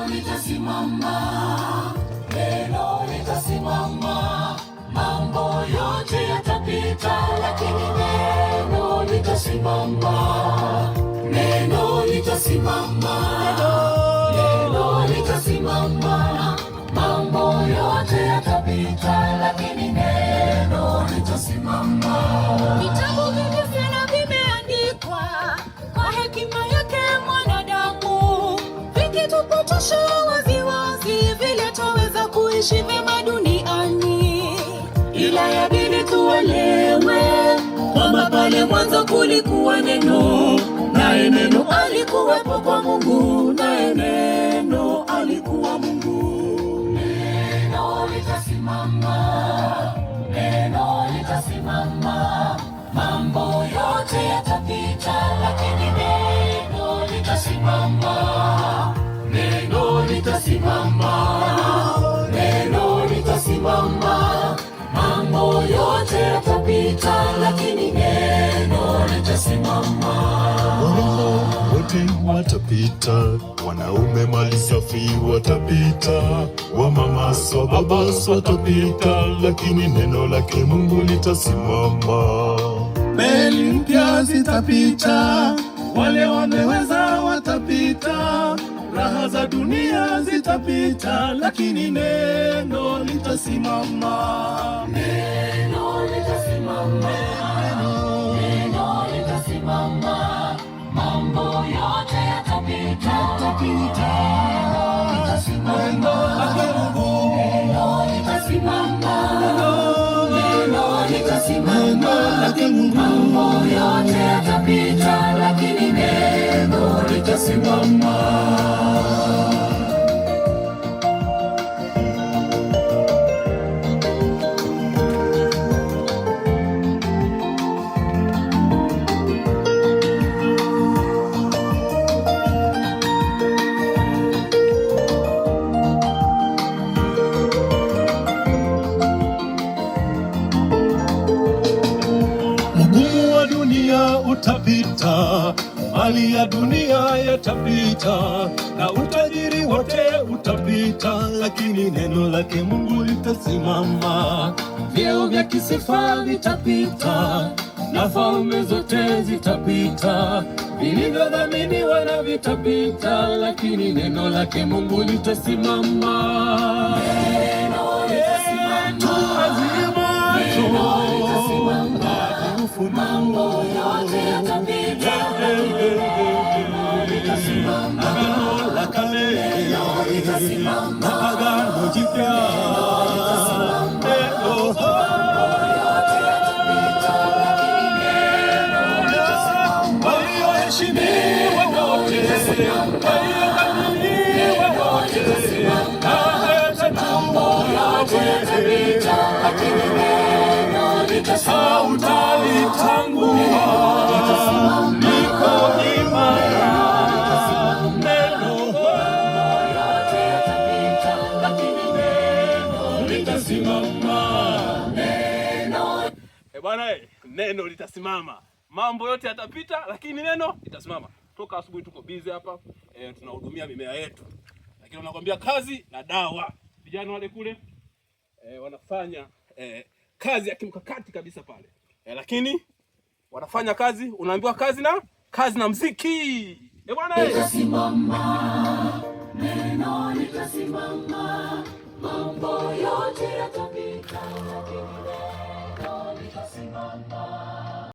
litasimama, neno litasimama. Mambo yote yatapita, lakini neno litasimama. Neno litasimama, neno litasimama. Mambo yote yatapita, lakini neno litasimama. Vitabu vingi sana vimeandikwa kwa hekima yake mwanadamu, vikitupotosha waziwazi vile twaweza kuishi vyema duniani. Ila yabidi tuelewe kwamba pale mwanzo kulikuwa neno, naye neno alikuwepo kwa Mungu, naye neno alikuwa Mungu. Neno litasimama, neno litasimama. Mambo yote yatapita, lakini neno litasimama. Neno litasimama, neno litasimama. Mambo yote yatapita, lakini neno litasimama. Wote watapita, wanaume mali safi watapita, wamama so baba so watapita, lakini neno lake Mungu litasimama. Meli mpya zitapita, wale wameweza watapita, raha za dunia zitapita, lakini neno litasimama. Neno litasimama, neno litasimama. Mambo yote yatapita, neno litasimama. Neno litasimama, neno litasimama. Mambo yote yatapita, lakini neno litasimama. Utapita, mali ya dunia yatapita, na utajiri wote utapita, lakini neno lake Mungu litasimama. Vyeo vya kisifa vitapita, na falme zote zitapita, vilivyodhaminiwa na vitapita, lakini neno lake Mungu litasimama. Neno litasimama, neno litasimama. Mambo yote yatapita, lakini neno litasimama. Agano la kale, neno litasimama. Agano jipya, Mambo yote yatapita, lakini neno litasimama. walioheshimiwa wote, waliodhaminiwa wote, Mambo yote yatapita, lakini neno litasimama. hautalitangua, niko imara. Neno yote yatapita, lakini neno litasimama. Neno Bwana, neno litasimama. Mambo yote yatapita, lakini neno litasimama. Toka asubuhi tuko busy hapa, tunahudumia mimea yetu, lakini wanakuambia kazi na dawa. Vijana wale kule wanafanya kazi ya kimkakati kabisa pale, lakini wanafanya kazi, unaambiwa kazi na mziki. Bwana, litasimama, neno litasimama. Mambo yote yatapita.